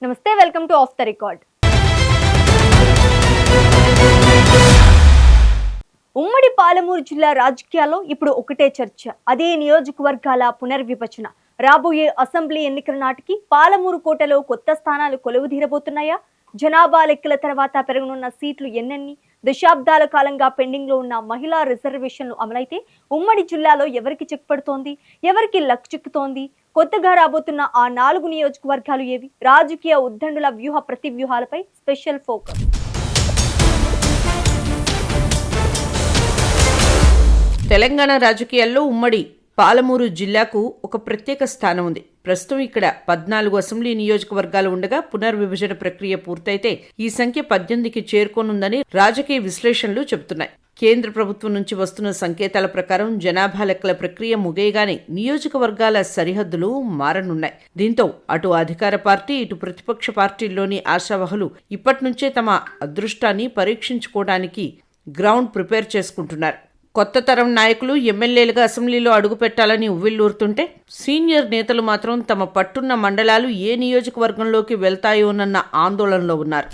నమస్తే, welcome to of the record. ఉమ్మడి పాలమూరు జిల్లా రాజకీయాల్లో ఇప్పుడు ఒకటే చర్చ. అదే నియోజకవర్గాల పునర్విభజన. రాబోయే అసెంబ్లీ ఎన్నికల నాటికి పాలమూరు కోటలో కొత్త స్థానాలు కొలువుదీరబోతున్నాయా? జనాభా లెక్కల తర్వాత పెరగనున్న సీట్లు ఎన్నెన్ని? దశాబ్దాల కాలంగా పెండింగ్ లో ఉన్న మహిళా రిజర్వేషన్లు అమలైతే ఉమ్మడి జిల్లాలో ఎవరికి చెక్ పడుతోంది, ఎవరికి లక్ చిక్కుతోంది? కొత్తగా రాబోతున్న ఆ 4 నియోజకవర్గాలు ఏవి? రాజకీయ ఉద్దండుల వ్యూహ ప్రతివ్యూహాలపై స్పెషల్ ఫోకస్. తెలంగాణ రాజకీయాల్లో ఉమ్మడి పాలమూరు జిల్లాకు ఒక ప్రత్యేక స్థానం ఉంది. ప్రస్తుతం ఇక్కడ 14 అసెంబ్లీ నియోజకవర్గాలు ఉండగా పునర్విభజన ప్రక్రియ పూర్తయితే ఈ సంఖ్య 18కి చేరుకోనుందని రాజకీయ విశ్లేషణలు చెబుతున్నాయి. కేంద్ర ప్రభుత్వం నుంచి వస్తున్న సంకేతాల ప్రకారం జనాభా లెక్కల ప్రక్రియ ముగియగానే నియోజకవర్గాల సరిహద్దులు మారనున్నాయి. దీంతో అటు అధికార పార్టీ, ఇటు ప్రతిపక్ష పార్టీల్లోని ఆశావహులు ఇప్పటినుంచే తమ అదృష్టాన్ని పరీక్షించుకోవడానికి గ్రౌండ్ ప్రిపేర్ చేసుకుంటున్నారు. కొత్త తరం నాయకులు ఎమ్మెల్యేలుగా అసెంబ్లీలో అడుగు పెట్టాలని ఉవ్విళ్లూరుతుంటే, సీనియర్ నేతలు మాత్రం తమ పట్టున్న మండలాలు ఏ నియోజకవర్గంలోకి వెళ్తాయోనన్న ఆందోళనలో ఉన్నారు.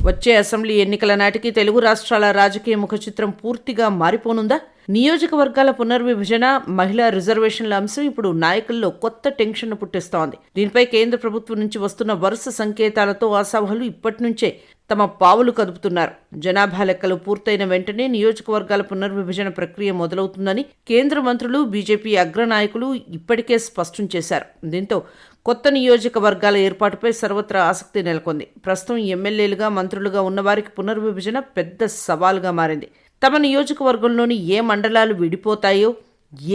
వచ్చే అసెంబ్లీ ఎన్నికల నాటికి తెలుగు రాష్ట్రాల రాజకీయ ముఖచిత్రం పూర్తిగా మారిపోనుందా? నియోజకవర్గాల పునర్విభజన, మహిళా రిజర్వేషన్ల అంశం ఇప్పుడు నాయకుల్లో కొత్త టెన్షన్ పుట్టిస్తోంది. దీనిపై కేంద్ర ప్రభుత్వం నుంచి వస్తున్న వరుస సంకేతాలతో ఆశావహులు ఇప్పటి నుంచే తమ పావులు కదుపుతున్నారు. జనాభా లెక్కలు పూర్తయిన వెంటనే నియోజకవర్గాల పునర్విభజన ప్రక్రియ మొదలవుతుందని కేంద్ర మంత్రులు, బీజేపీ అగ్రనాయకులు ఇప్పటికే స్పష్టం చేశారు. దీంతో కొత్త నియోజకవర్గాల ఏర్పాటుపై సర్వత్రా ఆసక్తి నెలకొంది. ప్రస్తుతం ఎమ్మెల్యేలుగా, మంత్రులుగా ఉన్నవారికి పునర్విభజన పెద్ద సవాల్గా మారింది. తమ నియోజకవర్గంలోని ఏ మండలాలు విడిపోతాయో,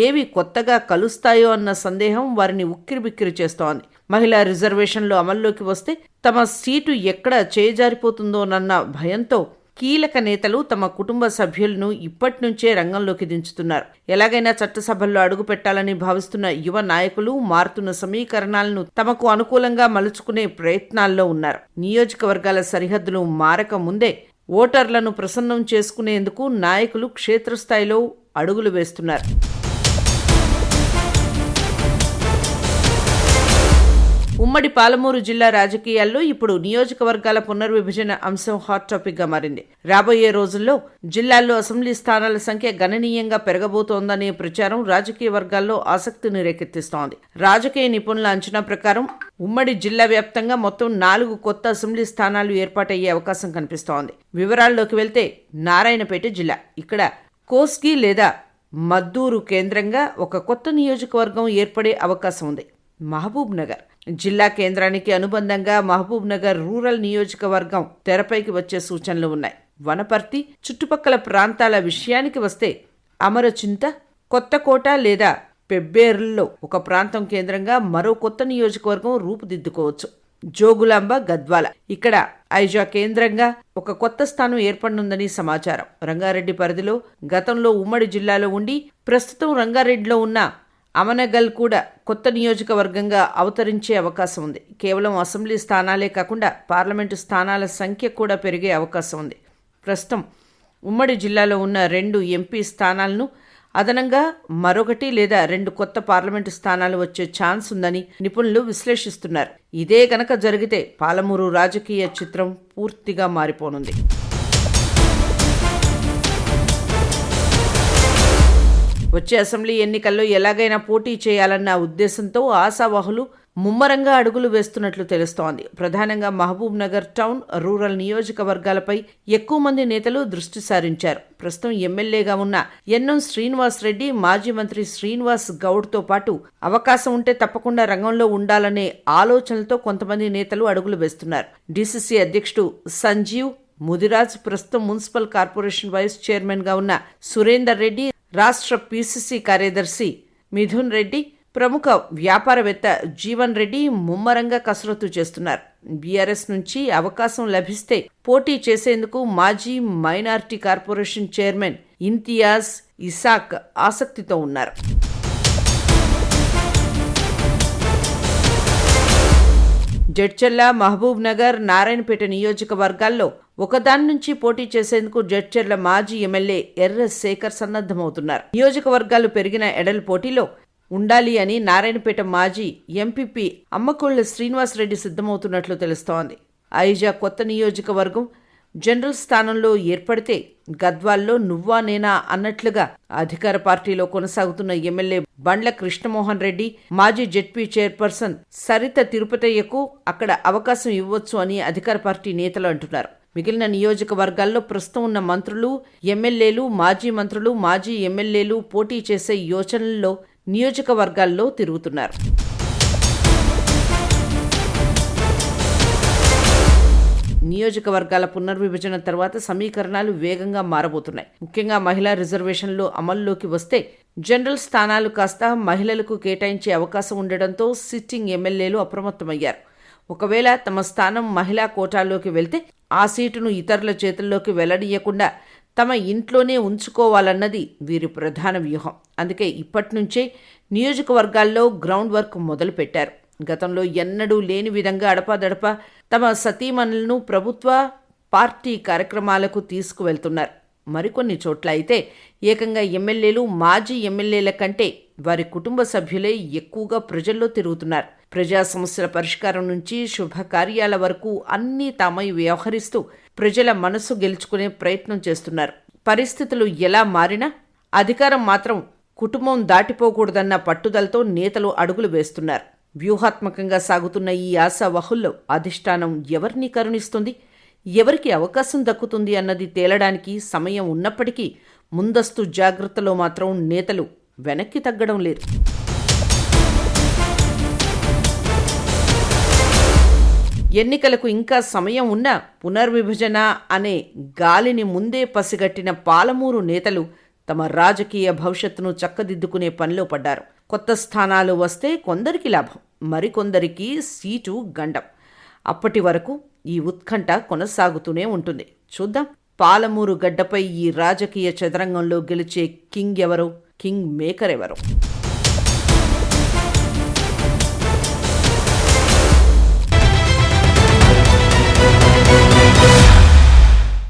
ఏవి కొత్తగా కలుస్తాయో అన్న సందేహం వారిని ఉక్కిరిబిక్కిరి చేస్తోంది. మహిళా రిజర్వేషన్లు అమల్లోకి వస్తే తమ సీటు ఎక్కడ చేజారిపోతుందోనన్న భయంతో కీలక నేతలు తమ కుటుంబ సభ్యులను ఇప్పటి నుంచే రంగంలోకి దించుతున్నారు. ఎలాగైనా చట్టసభల్లో అడుగు పెట్టాలని భావిస్తున్న యువ నాయకులు మారుతున్న సమీకరణాలను తమకు అనుకూలంగా మలుచుకునే ప్రయత్నాల్లో ఉన్నారు. నియోజకవర్గాల సరిహద్దులు మారక ముందే ఓటర్లను ప్రసన్నం చేసుకునేందుకు నాయకులు క్షేత్రస్థాయిలో అడుగులు వేస్తున్నారు. ఉమ్మడి పాలమూరు జిల్లా రాజకీయాల్లో ఇప్పుడు నియోజకవర్గాల పునర్విభజన అంశం హాట్ టాపిక్ గా మారింది. రాబోయే రోజుల్లో జిల్లాల్లో అసెంబ్లీ స్థానాల సంఖ్య గణనీయంగా పెరగబోతోందనే ప్రచారం రాజకీయ వర్గాల్లో ఆసక్తిని రేకెత్తిస్తోంది. రాజకీయ నిపుణుల అంచనా ప్రకారం ఉమ్మడి జిల్లా వ్యాప్తంగా మొత్తం 4 కొత్త అసెంబ్లీ స్థానాలు ఏర్పాటయ్యే అవకాశం కనిపిస్తోంది. వివరాల్లోకి వెళ్తే, నారాయణపేట జిల్లా, ఇక్కడ కోస్గి లేదా మద్దూరు కేంద్రంగా ఒక కొత్త నియోజకవర్గం ఏర్పడే అవకాశం ఉంది. మహబూబ్ నగర్ జిల్లా కేంద్రానికి అనుబంధంగా మహబూబ్ నగర్ రూరల్ నియోజకవర్గం తెరపైకి వచ్చే సూచనలు ఉన్నాయి. వనపర్తి చుట్టుపక్కల ప్రాంతాల విషయానికి వస్తే, అమరచింత, కొత్తకోట లేదా పెబ్బేరుల్లో ఒక ప్రాంతం కేంద్రంగా మరో కొత్త నియోజకవర్గం రూపుదిద్దుకోవచ్చు. జోగులాంబ, గద్వాల, ఇక్కడ ఐజా కేంద్రంగా ఒక కొత్త స్థానం ఏర్పడనుందని సమాచారం. రంగారెడ్డి పరిధిలో గతంలో ఉమ్మడి జిల్లాలో ఉండి ప్రస్తుతం రంగారెడ్డిలో ఉన్న అమనగల్ కూడా కొత్త నియోజకవర్గంగా అవతరించే అవకాశం ఉంది. కేవలం అసెంబ్లీ స్థానాలే కాకుండా పార్లమెంటు స్థానాల సంఖ్య కూడా పెరిగే అవకాశం ఉంది. ప్రస్తుతం ఉమ్మడి జిల్లాలో ఉన్న 2 ఎంపీ స్థానాలను అదనంగా మరొకటి లేదా 2 కొత్త పార్లమెంటు స్థానాలు వచ్చే ఛాన్స్ ఉందని నిపుణులు విశ్లేషిస్తున్నారు. ఇదే గనక జరిగితే పాలమూరు రాజకీయ చిత్రం పూర్తిగా మారిపోనుంది. వచ్చే అసెంబ్లీ ఎన్నికల్లో ఎలాగైనా పోటీ చేయాలన్న ఉద్దేశంతో ఆశావాహులు ముమ్మరంగా అడుగులు వేస్తున్నట్లు తెలుస్తోంది. ప్రధానంగా మహబూబ్ నగర్ టౌన్, రూరల్ నియోజకవర్గాలపై ఎక్కువ మంది నేతలు దృష్టి సారించారు. ప్రస్తుతం ఎమ్మెల్యేగా ఉన్న ఎన్ఎం శ్రీనివాస్ రెడ్డి, మాజీ మంత్రి శ్రీనివాస్ గౌడ్తో పాటు అవకాశం ఉంటే తప్పకుండా రంగంలో ఉండాలనే ఆలోచనలతో కొంతమంది నేతలు అడుగులు వేస్తున్నారు. డీసీసీ అధ్యక్షుడు సంజీవ్ ముదిరాజ్, ప్రస్తుతం మున్సిపల్ కార్పొరేషన్ వైస్ చైర్మన్ గా ఉన్న సురేందర్ రెడ్డి, రాష్ట్ర పీసీసీ కార్యదర్శి మిథున్ రెడ్డి, ప్రముఖ వ్యాపారవేత్త జీవన్ రెడ్డి ముమ్మరంగా కసరత్తు చేస్తున్నారు. బీఆర్ఎస్ నుంచి అవకాశం లభిస్తే పోటీ చేసేందుకు మాజీ minority corporation chairman Imtiaz Isaac ఆసక్తితో ఉన్నారు. జడ్చర్ల, మహబూబ్ నగర్, నారాయణపేట నియోజకవర్గాల్లో ఒకదాని నుంచి పోటీ చేసేందుకు జడ్చర్ల మాజీ ఎమ్మెల్యే ఎర్ర శేఖర్ సన్నద్ధమవుతున్నారు. నియోజకవర్గాలు పెరిగిన ఎడల పోటీలో ఉండాలి అని నారాయణపేట మాజీ ఎంపీపీ అమ్మకోళ్ల శ్రీనివాసరెడ్డి సిద్ధమవుతున్నట్లు తెలుస్తోంది. ఐజా కొత్త నియోజకవర్గం జనరల్ స్థానంలో ఏర్పడితే గద్వాల్లో నువ్వా నేనా అన్నట్లుగా అధికార పార్టీలో కొనసాగుతున్న ఎమ్మెల్యే బండ్ల కృష్ణమోహన్ రెడ్డి, మాజీ జెడ్పీ చైర్పర్సన్ సరిత తిరుపతయ్యకు అక్కడ అవకాశం ఇవ్వొచ్చు అని అధికార పార్టీ నేతలు అంటున్నారు. మిగిలిన నియోజకవర్గాల్లో ప్రస్తుతం ఉన్న మంత్రులు, ఎమ్మెల్యేలు, మాజీ మంత్రులు, మాజీ ఎమ్మెల్యేలు పోటీ చేసే యోచనల్లో నియోజకవర్గాల్లో తిరుగుతున్నారు. నియోజకవర్గాల పునర్విభజన తర్వాత సమీకరణాలు వేగంగా మారబోతున్నాయి. ముఖ్యంగా మహిళా రిజర్వేషన్లు అమల్లోకి వస్తే జనరల్ స్థానాలు కాస్త మహిళలకు కేటాయించే అవకాశం ఉండడంతో సిట్టింగ్ ఎమ్మెల్యేలు అప్రమత్తమయ్యారు. ఒకవేళ తమ స్థానం మహిళా కోటాలోకి వెళ్తే ఆ సీటును ఇతరుల చేతుల్లోకి వెళ్లనీయకుండా తమ ఇంట్లోనే ఉంచుకోవాలన్నది వీరి ప్రధాన వ్యూహం. అందుకే ఇప్పటినుంచే నియోజకవర్గాల్లో గ్రౌండ్ వర్క్ మొదలుపెట్టారు. గతంలో ఎన్నడూ లేని విధంగా అడపాదడపా తమ సతీమణులను ప్రభుత్వ, పార్టీ కార్యక్రమాలకు తీసుకువెళ్తున్నారు. మరికొన్ని చోట్ల అయితే ఏకంగా ఎమ్మెల్యేలు, మాజీ ఎమ్మెల్యేల కంటే వారి కుటుంబ సభ్యులే ఎక్కువగా ప్రజల్లో తిరుగుతున్నారు. ప్రజా సమస్యల పరిష్కారం నుంచి శుభకార్యాల వరకు అన్నీ తామై వ్యవహరిస్తూ ప్రజల మనసు గెలుచుకునే ప్రయత్నం చేస్తున్నారు. పరిస్థితులు ఎలా మారినా అధికారం మాత్రం కుటుంబం దాటిపోకూడదన్న పట్టుదలతో నేతలు అడుగులు వేస్తున్నారు. వ్యూహాత్మకంగా సాగుతున్న ఈ ఆశావహుల్లో అధిష్టానం ఎవరిని కరుణిస్తుంది, ఎవరికి అవకాశం దక్కుతుంది అన్నది తేలడానికి సమయం ఉన్నప్పటికీ ముందస్తు జాగ్రత్తలో మాత్రం నేతలు వెనక్కి తగ్గడం లేదు. ఎన్నికలకు ఇంకా సమయం ఉన్నా పునర్విభజన అనే గాలిని ముందే పసిగట్టిన పాలమూరు నేతలు తమ రాజకీయ భవిష్యత్తును చక్కదిద్దుకునే పనిలో పడ్డారు. కొత్త స్థానాలు వస్తే కొందరికి లాభం, మరికొందరికి సీటు గండం. అప్పటి వరకు ఈ ఉత్కంఠ కొనసాగుతూనే ఉంటుంది. చూద్దాం, పాలమూరు గడ్డపై ఈ రాజకీయ చదరంగంలో గెలిచే కింగ్ ఎవరో, కింగ్ మేకర్ ఎవరో.